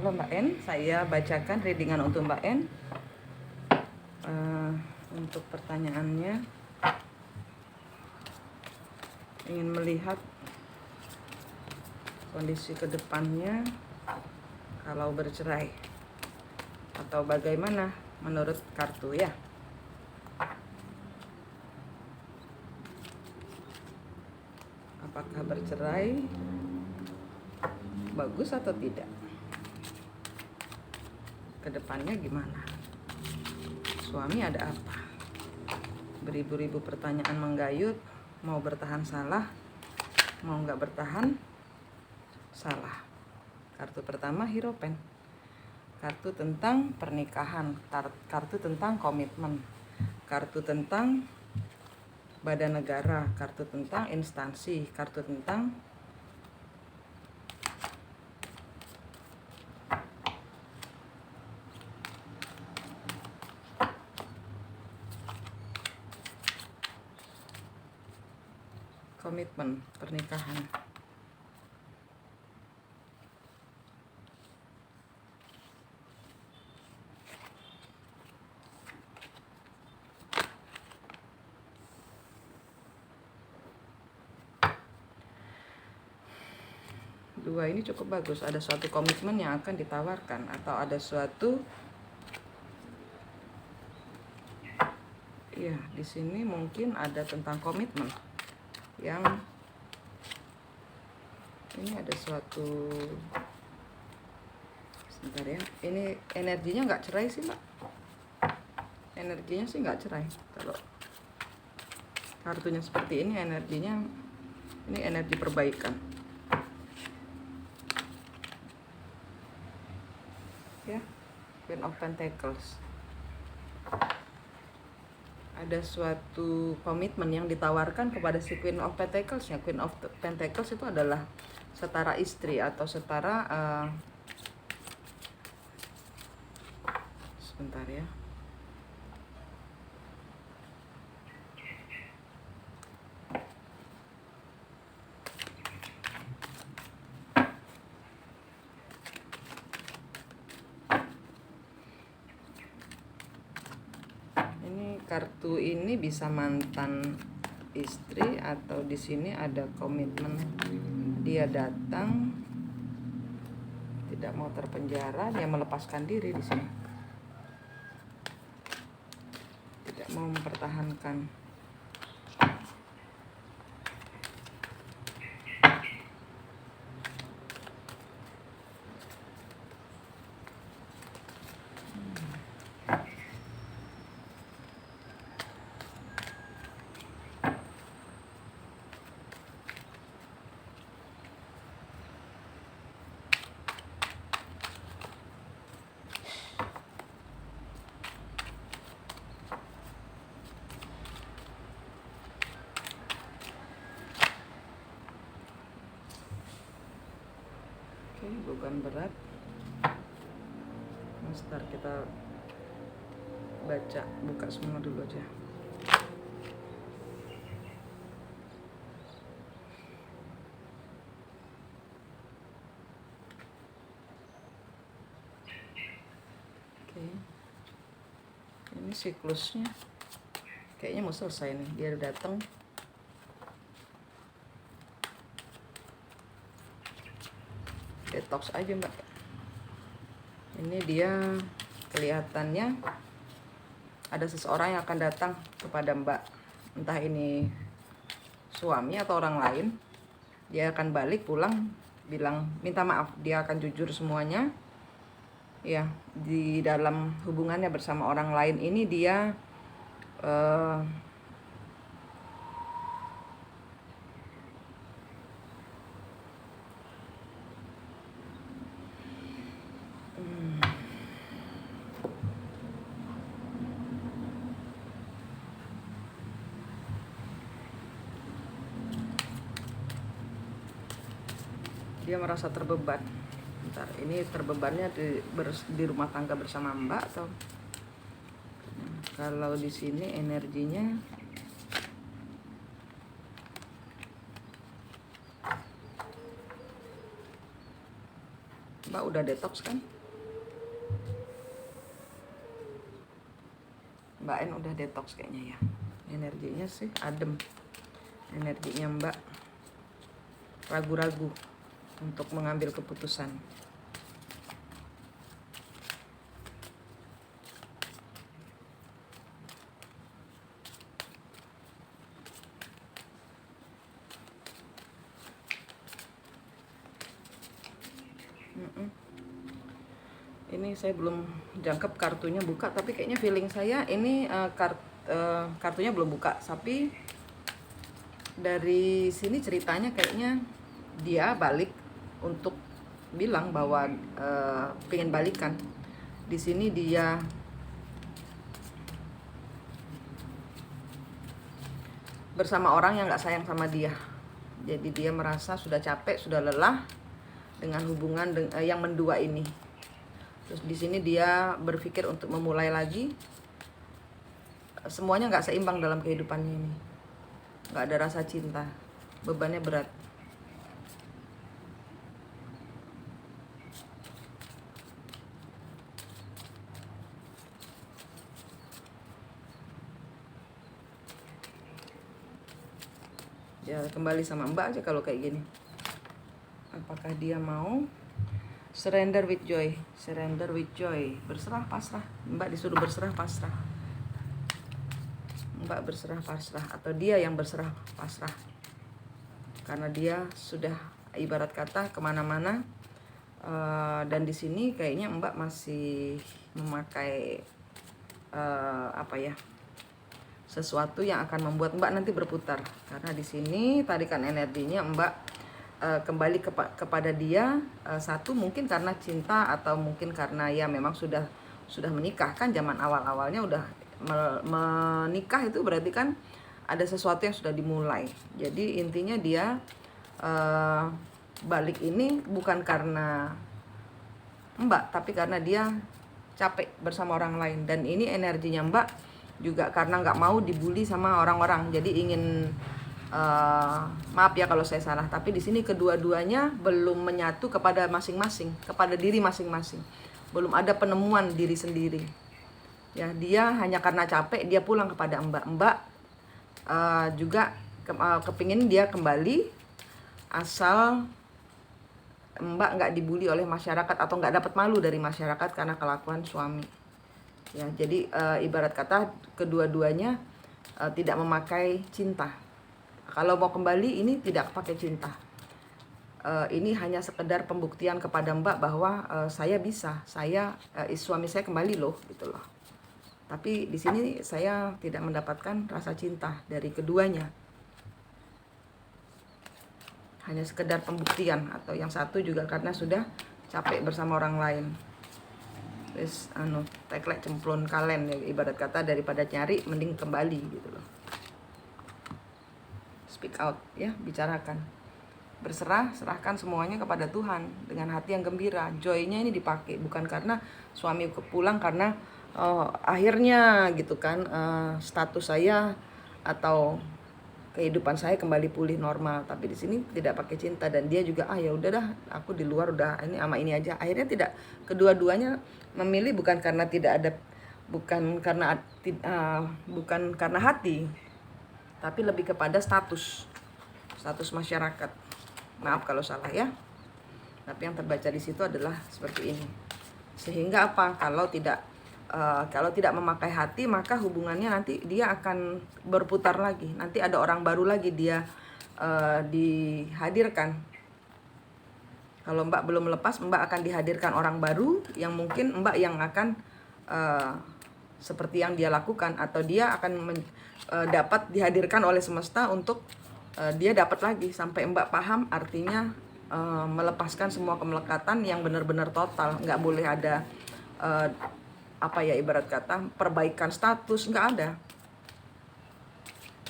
Halo Mbak En, saya bacakan readingan untuk Mbak En. Untuk pertanyaannya, ingin melihat kondisi kedepannya kalau bercerai atau bagaimana menurut kartu ya. Apakah bercerai bagus atau tidak? Kedepannya gimana? Suami ada apa? Beribu-ribu pertanyaan menggayut. Mau bertahan salah, mau nggak bertahan salah. Kartu pertama Hierophant, kartu tentang pernikahan, kartu tentang komitmen, kartu tentang badan negara, kartu tentang instansi, kartu tentang komitmen pernikahan. Dua ini cukup bagus, ada suatu komitmen yang akan ditawarkan atau ada suatu ya, di sini mungkin ada tentang komitmen yang ini ada suatu, sebentar ya, ini energinya nggak cerai sih Mbak, energinya sih nggak cerai. Kalau kartunya seperti ini, energinya ini energi perbaikan ya. Queen of Pentacles, ada suatu komitmen yang ditawarkan kepada si Queen of Pentacles ya. Queen of Pentacles itu adalah setara istri atau setara sebentar ya, ini kartu ini bisa mantan istri atau di sini ada komitmen dia datang, tidak mau terpenjara, dia melepaskan diri di sini, tidak mau mempertahankan. Oke, beban berat. Ntar kita baca, buka semua dulu aja. Oke, ini siklusnya kayaknya mau selesai nih. Dia datang, detox aja Mbak. Ini dia kelihatannya ada seseorang yang akan datang kepada Mbak, entah ini suami atau orang lain. Dia akan balik pulang bilang minta maaf, dia akan jujur semuanya ya. Di dalam hubungannya bersama orang lain ini dia dia merasa terbeban. Bentar, ini terbebannya di rumah tangga bersama Mbak atau kalau di sini energinya Mbak udah detox kan? Mbak N udah detox kayaknya ya. Energinya sih adem. Energinya Mbak ragu-ragu untuk mengambil keputusan. Ini saya belum jangkep kartunya buka, tapi kayaknya feeling saya ini kartunya belum buka. Tapi dari sini ceritanya kayaknya dia balik untuk bilang bahwa pengen balikan. Di sini dia bersama orang yang nggak sayang sama dia. Jadi dia merasa sudah capek, sudah lelah dengan hubungan yang mendua ini. Terus di sini dia berpikir untuk memulai lagi. Semuanya nggak seimbang dalam kehidupannya ini. Nggak ada rasa cinta. Bebannya berat. Ya kembali sama Mbak aja kalau kayak gini. Apakah dia mau surrender with joy? Surrender with joy. Berserah pasrah. Mbak disuruh berserah pasrah. Mbak berserah pasrah atau dia yang berserah pasrah. Karena dia sudah ibarat kata kemana-mana. Dan di sini kayaknya Mbak masih memakai sesuatu yang akan membuat Mbak nanti berputar. Karena di sini tarikan energinya Mbak kembali kepada dia. Satu mungkin karena cinta atau mungkin karena ya memang sudah menikah kan. Zaman awalnya udah menikah itu berarti kan ada sesuatu yang sudah dimulai. Jadi intinya dia balik ini bukan karena Mbak, tapi karena dia capek bersama orang lain. Dan ini energinya Mbak juga karena nggak mau dibully sama orang-orang. Jadi ingin maaf ya kalau saya salah, tapi di sini kedua-duanya belum menyatu kepada masing-masing, kepada diri masing-masing. Belum ada penemuan diri sendiri. Ya, dia hanya karena capek dia pulang kepada Mbak. Mbak juga kepingin dia kembali asal Mbak nggak dibully oleh masyarakat atau nggak dapat malu dari masyarakat karena kelakuan suami. Ya, jadi ibarat kata kedua-duanya tidak memakai cinta. Kalau mau kembali ini tidak pakai cinta. Ini hanya sekedar pembuktian kepada Mbak bahwa saya bisa, suami saya kembali loh, gitu loh. Tapi di sini saya tidak mendapatkan rasa cinta dari keduanya. Hanya sekedar pembuktian, atau yang satu juga karena sudah capek bersama orang lain. Terus teklek cemplon kalen ya, ibarat kata daripada nyari mending kembali gitu loh. Speak out ya, bicarakan. Berserah, serahkan semuanya kepada Tuhan dengan hati yang gembira. Joy-nya ini dipakai bukan karena suami pulang karena akhirnya gitu kan status saya atau kehidupan saya kembali pulih normal. Tapi di sini tidak pakai cinta, dan dia juga ya udah dah, aku di luar udah ini sama ini aja. Akhirnya tidak, kedua-duanya memilih bukan karena tidak ada, bukan karena hati, tapi lebih kepada status masyarakat. Maaf kalau salah ya. Tapi yang terbaca di situ adalah seperti ini. Sehingga apa? Kalau tidak memakai hati, maka hubungannya nanti dia akan berputar lagi. Nanti ada orang baru lagi dia dihadirkan. Kalau Mbak belum lepas, Mbak akan dihadirkan orang baru yang mungkin Mbak yang akan seperti yang dia lakukan, atau dia akan dapat dihadirkan oleh semesta untuk dia dapat lagi sampai Mbak paham artinya melepaskan semua kemelekatan yang benar-benar total. Nggak boleh ada ibarat kata perbaikan status, nggak ada.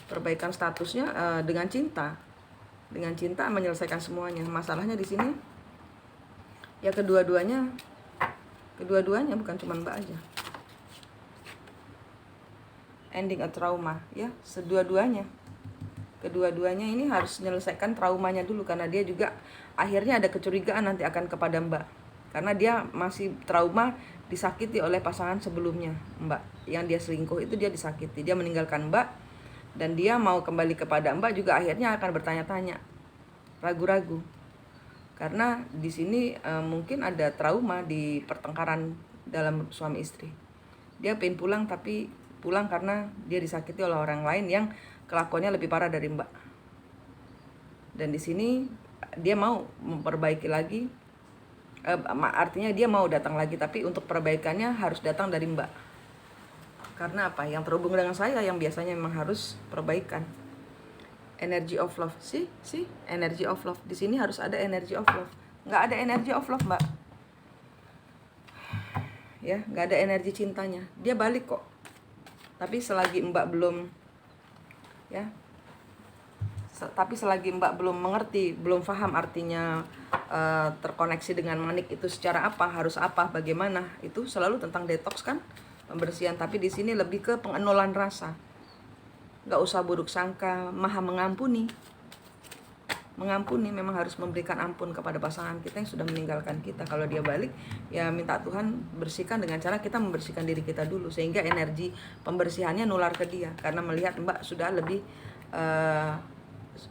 Perbaikan statusnya dengan cinta menyelesaikan semuanya. Masalahnya di sini ya kedua-duanya bukan cuma Mbak aja. Ending a trauma ya, kedua-duanya ini harus menyelesaikan traumanya dulu, karena dia juga akhirnya ada kecurigaan nanti akan kepada Mbak. karena dia masih trauma disakiti oleh pasangan sebelumnya, Mbak. Yang dia selingkuh itu dia disakiti, dia meninggalkan Mbak, dan dia mau kembali kepada Mbak juga akhirnya akan bertanya-tanya, ragu-ragu. Karena di sini mungkin ada trauma di pertengkaran dalam suami istri. Dia pengen pulang, tapi pulang karena dia disakiti oleh orang lain yang kelakuannya lebih parah dari Mbak. Dan di sini dia mau memperbaiki lagi, artinya dia mau datang lagi, tapi untuk perbaikannya harus datang dari Mbak. Karena apa? Yang terhubung dengan saya yang biasanya memang harus perbaikan. Energy of love, sih, energy of love. Di sini harus ada energy of love. Nggak ada energy of love, Mbak. Ya, nggak ada energi cintanya. Dia balik kok. Tapi selagi Mbak belum, ya, tapi selagi Mbak belum mengerti, belum paham artinya terkoneksi dengan manik itu secara apa, harus apa, bagaimana, itu selalu tentang detox kan, pembersihan. Tapi di sini lebih ke pengenalan rasa. Nggak usah buruk sangka, maha mengampuni. Mengampuni memang harus memberikan ampun kepada pasangan kita yang sudah meninggalkan kita. Kalau dia balik, ya minta Tuhan bersihkan dengan cara kita membersihkan diri kita dulu, sehingga energi pembersihannya nular ke dia. Karena melihat Mbak sudah lebih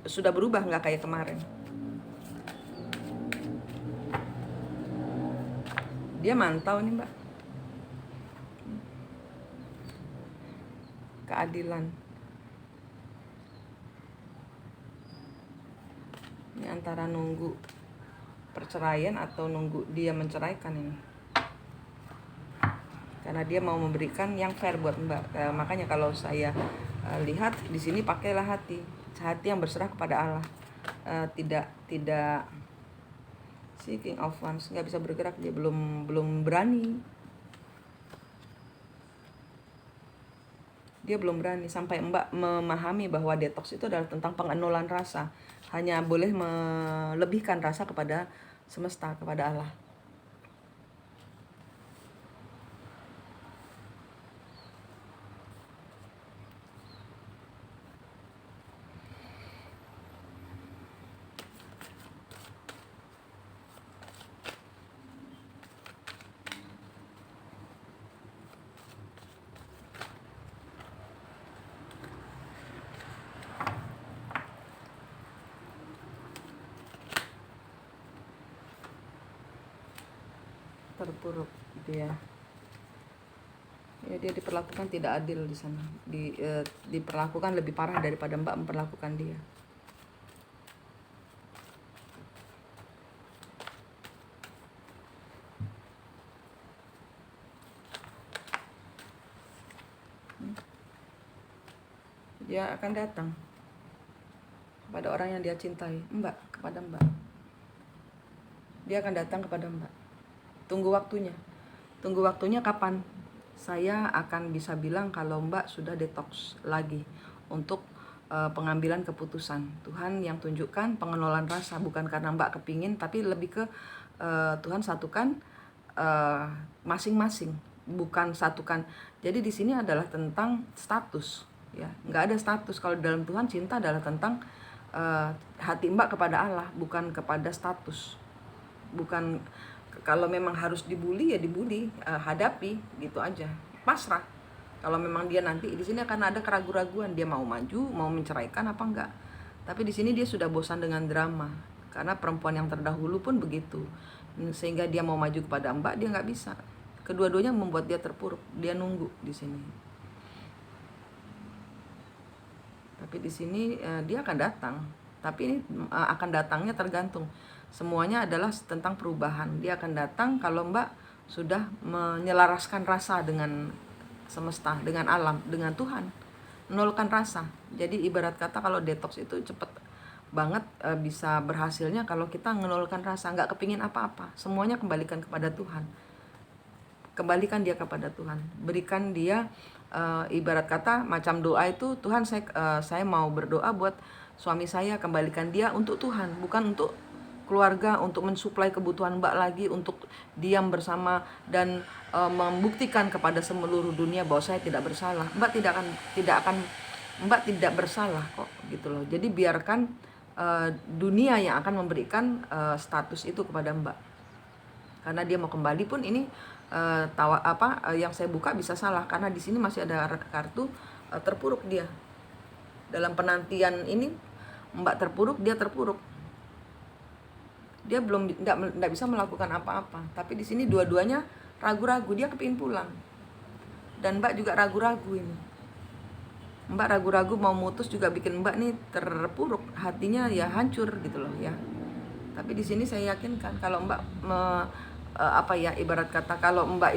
sudah berubah, nggak kayak kemarin. Dia mantau nih, Mbak, keadilan. Ini antara nunggu perceraian atau nunggu dia menceraikan ini. Karena dia mau memberikan yang fair buat Mbak. Makanya kalau saya lihat di sini pakailah hati yang berserah kepada Allah. Tidak si King of Wands nggak bisa bergerak, dia belum berani. Dia belum berani sampai Mbak memahami bahwa detox itu adalah tentang pengenalan rasa. Hanya boleh melebihkan rasa kepada semesta, kepada Allah. Terpuruk dia. Ya, dia diperlakukan tidak adil di sana. Diperlakukan lebih parah daripada Mbak memperlakukan dia. Dia akan datang kepada orang yang dia cintai, Mbak, kepada Mbak. Dia akan datang kepada Mbak. Tunggu waktunya. Tunggu waktunya kapan? Saya akan bisa bilang kalau Mbak sudah detox lagi untuk pengambilan keputusan. Tuhan yang tunjukkan pengenalan rasa, bukan karena Mbak kepingin, tapi lebih ke Tuhan satukan masing-masing, bukan satukan. Jadi di sini adalah tentang status, ya. Nggak ada status. Kalau dalam Tuhan cinta adalah tentang hati Mbak kepada Allah, bukan kepada status. Bukan kalau memang harus dibully ya dibully, hadapi gitu aja, pasrah. Kalau memang dia nanti di sini akan ada keraguan-raguan, dia mau maju, mau menceraikan apa enggak. Tapi di sini dia sudah bosan dengan drama, karena perempuan yang terdahulu pun begitu, sehingga dia mau maju kepada Mbak, dia nggak bisa. Kedua-duanya membuat dia terpuruk, dia nunggu di sini. Tapi di sini dia akan datang, tapi ini akan datangnya tergantung. Semuanya adalah tentang perubahan. Dia akan datang kalau Mbak sudah menyelaraskan rasa dengan semesta, dengan alam, dengan Tuhan. Menolkan rasa. Jadi ibarat kata kalau detox itu cepet banget bisa berhasilnya kalau kita menolkan rasa, nggak kepingin apa-apa. Semuanya kembalikan kepada Tuhan. Kembalikan dia kepada Tuhan. Berikan dia ibarat kata macam doa itu, Tuhan saya mau berdoa buat suami saya, kembalikan dia untuk Tuhan, bukan untuk keluarga, untuk mensuplai kebutuhan Mbak lagi, untuk diam bersama dan membuktikan kepada seluruh dunia bahwa saya tidak bersalah. Mbak Mbak tidak bersalah kok, gitu loh. Jadi biarkan dunia yang akan memberikan status itu kepada Mbak. Karena dia mau kembali pun ini yang saya buka bisa salah, karena di sini masih ada kartu terpuruk dia. Dalam penantian ini Mbak terpuruk, dia terpuruk. Dia belum nggak bisa melakukan apa-apa. Tapi di sini dua-duanya ragu-ragu, dia kepingin pulang. Dan Mbak juga ragu-ragu ini. Mbak ragu-ragu mau mutus juga bikin Mbak nih terpuruk, hatinya ya hancur gitu loh ya. Tapi di sini saya yakinkan kalau Mbak ibarat kata kalau Mbak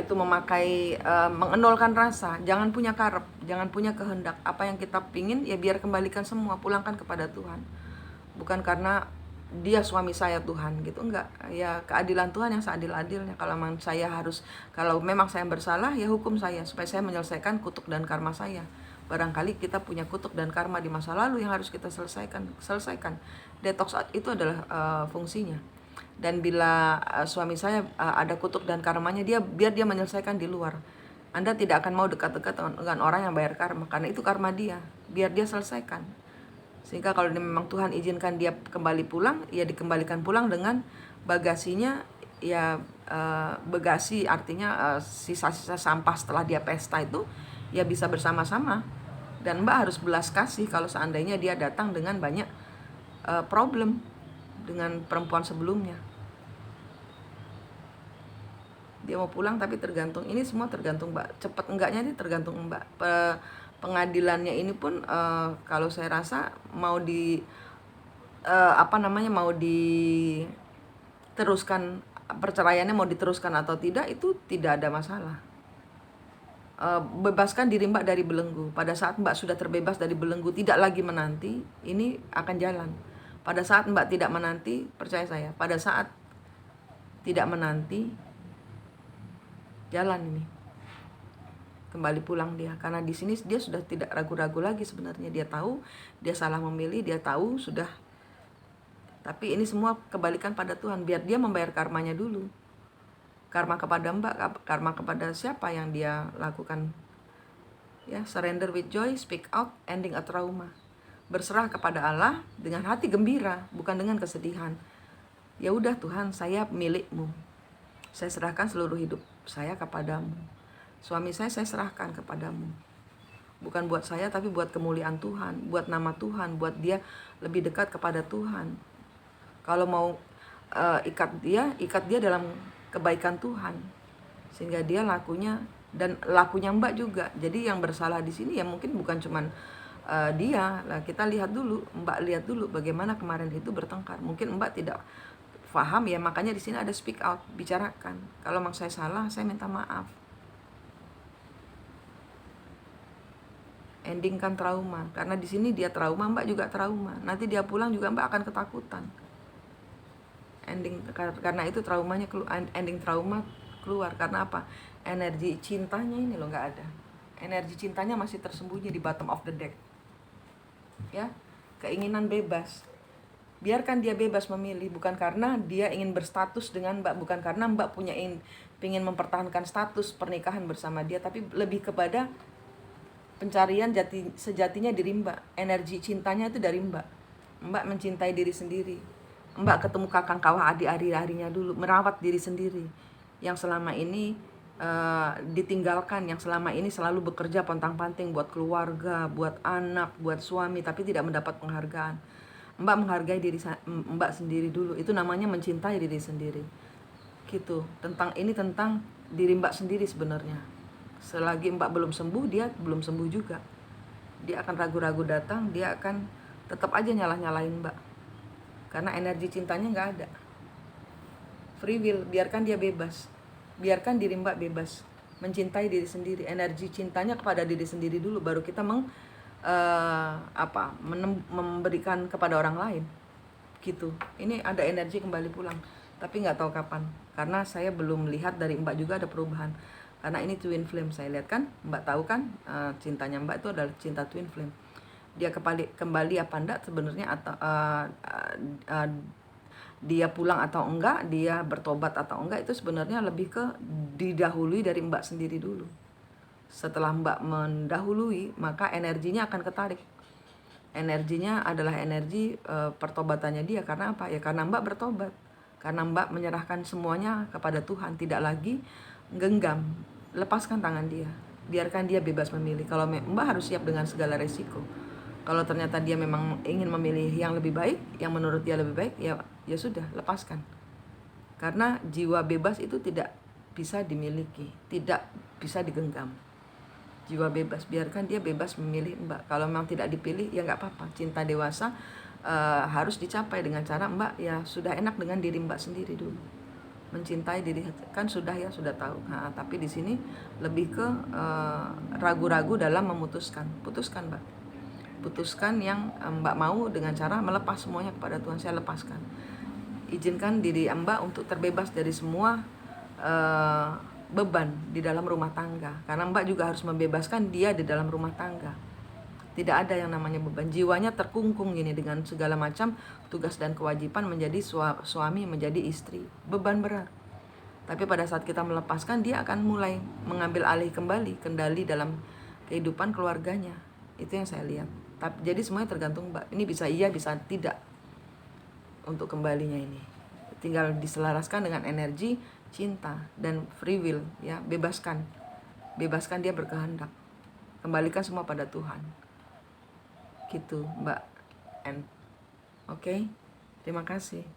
itu memakai mengenolkan rasa, jangan punya karep, jangan punya kehendak. Apa yang kita pingin ya biar kembalikan semua, pulangkan kepada Tuhan. Bukan karena dia suami saya Tuhan gitu, enggak. Ya keadilan Tuhan yang seadil-adilnya. Kalau memang saya bersalah ya hukum saya supaya saya menyelesaikan kutuk dan karma saya. Barangkali kita punya kutuk dan karma di masa lalu yang harus kita selesaikan. Detox itu adalah fungsinya. Dan bila suami saya ada kutuk dan karmanya, biar dia menyelesaikan di luar. Anda tidak akan mau dekat-dekat dengan orang yang bayar karma, karena itu karma dia, biar dia selesaikan. Sehingga kalau memang Tuhan izinkan dia kembali pulang, ya dikembalikan pulang dengan bagasinya. Ya bagasi artinya sisa-sisa sampah setelah dia pesta itu ya bisa bersama-sama. Dan Mbak harus belas kasih kalau seandainya dia datang dengan banyak problem dengan perempuan sebelumnya. Dia mau pulang tapi tergantung, ini semua tergantung Mbak. Cepat enggaknya ini tergantung Mbak. Pengadilannya ini pun kalau saya rasa mau diteruskan, perceraiannya mau diteruskan atau tidak itu tidak ada masalah. Bebaskan diri Mbak dari belenggu. Pada saat Mbak sudah terbebas dari belenggu, tidak lagi menanti, ini akan jalan. Pada saat Mbak tidak menanti, percaya saya, pada saat tidak menanti, jalan ini. Kembali pulang dia, karena di sini dia sudah tidak ragu-ragu lagi sebenarnya. Dia tahu dia salah memilih, dia tahu sudah. Tapi ini semua kebalikan pada Tuhan, biar dia membayar karmanya dulu. Karma kepada Mbak, karma kepada siapa yang dia lakukan. Ya, surrender with joy, speak out, ending a trauma. Berserah kepada Allah dengan hati gembira, bukan dengan kesedihan. Ya udah Tuhan, saya milikmu. Saya serahkan seluruh hidup saya kepadamu. Suami saya serahkan kepadamu. Bukan buat saya, tapi buat kemuliaan Tuhan, buat nama Tuhan, buat dia lebih dekat kepada Tuhan. Kalau mau ikat dia dalam kebaikan Tuhan, sehingga dia lakunya Mbak juga. Jadi yang bersalah di sini ya mungkin bukan cuman dia. Lah kita Mbak lihat dulu bagaimana kemarin itu bertengkar. Mungkin Mbak tidak paham ya, makanya di sini ada speak out, bicarakan. Kalau memang saya salah, saya minta maaf. Endingkan trauma, karena di sini dia trauma, Mbak juga trauma. Nanti dia pulang juga Mbak akan ketakutan. Karena itu traumanya ending trauma keluar. Karena apa? Energi cintanya ini loh nggak ada. Energi cintanya masih tersembunyi di bottom of the deck. Ya, keinginan bebas. Biarkan dia bebas memilih, bukan karena dia ingin berstatus dengan Mbak, bukan karena Mbak ingin mempertahankan status pernikahan bersama dia, tapi lebih kepada pencarian sejatinya diri Mbak. Energi cintanya itu dari Mbak. Mbak mencintai diri sendiri. Mbak ketemu kakang kawah adik-harinya dulu, merawat diri sendiri yang selama ini ditinggalkan, yang selama ini selalu bekerja pontang-panting buat keluarga, buat anak, buat suami, tapi tidak mendapat penghargaan. Mbak menghargai diri Mbak sendiri dulu, itu namanya mencintai diri sendiri. Gitu. Tentang diri Mbak sendiri sebenarnya. Selagi Mbak belum sembuh, dia belum sembuh juga. Dia akan ragu-ragu datang, dia akan tetap aja nyalah-nyalahin Mbak. Karena energi cintanya nggak ada. Free will, biarkan dia bebas. Biarkan diri Mbak bebas. Mencintai diri sendiri. Energi cintanya kepada diri sendiri dulu, baru kita memberikan kepada orang lain. Gitu. Ini ada energi kembali pulang. Tapi nggak tahu kapan. Karena saya belum lihat dari Mbak juga ada perubahan. Karena ini twin flame, saya lihat kan, Mbak tahu kan, cintanya Mbak itu adalah cinta twin flame. Dia kembali apa enggak sebenarnya, atau dia pulang atau enggak, dia bertobat atau enggak, itu sebenarnya lebih ke didahului dari Mbak sendiri dulu. Setelah Mbak mendahului, maka energinya akan ketarik. Energinya adalah energi pertobatannya dia. Karena apa? Ya karena Mbak bertobat. Karena Mbak menyerahkan semuanya kepada Tuhan, tidak lagi genggam. Lepaskan tangan dia, biarkan dia bebas memilih. Kalau Mbak harus siap dengan segala resiko. Kalau ternyata dia memang ingin memilih yang lebih baik, yang menurut dia lebih baik, ya sudah, lepaskan. Karena jiwa bebas itu tidak bisa dimiliki, tidak bisa digenggam. Jiwa bebas, biarkan dia bebas memilih Mbak. Kalau memang tidak dipilih, ya nggak apa-apa. Cinta dewasa harus dicapai dengan cara Mbak ya sudah enak dengan diri Mbak sendiri dulu. Mencintai diri kan sudah tahu. Nah, tapi di sini lebih ke ragu-ragu dalam memutuskan. Putuskan Mbak. Putuskan yang Mbak mau dengan cara melepas semuanya kepada Tuhan. Saya lepaskan. Izinkan diri Mbak untuk terbebas dari semua beban di dalam rumah tangga. Karena Mbak juga harus membebaskan dia di dalam rumah tangga. Tidak ada yang namanya beban. Jiwanya terkungkung gini dengan segala macam tugas dan kewajiban menjadi suami, menjadi istri. Beban berat. Tapi pada saat kita melepaskan, dia akan mulai mengambil alih kembali kendali dalam kehidupan keluarganya. Itu yang saya lihat. Jadi semuanya tergantung Mbak. Ini bisa iya, bisa tidak untuk kembalinya ini. Tinggal diselaraskan dengan energi cinta dan free will ya. Bebaskan dia berkehendak. Kembalikan semua pada Tuhan. Gitu Mbak N. Oke, terima kasih.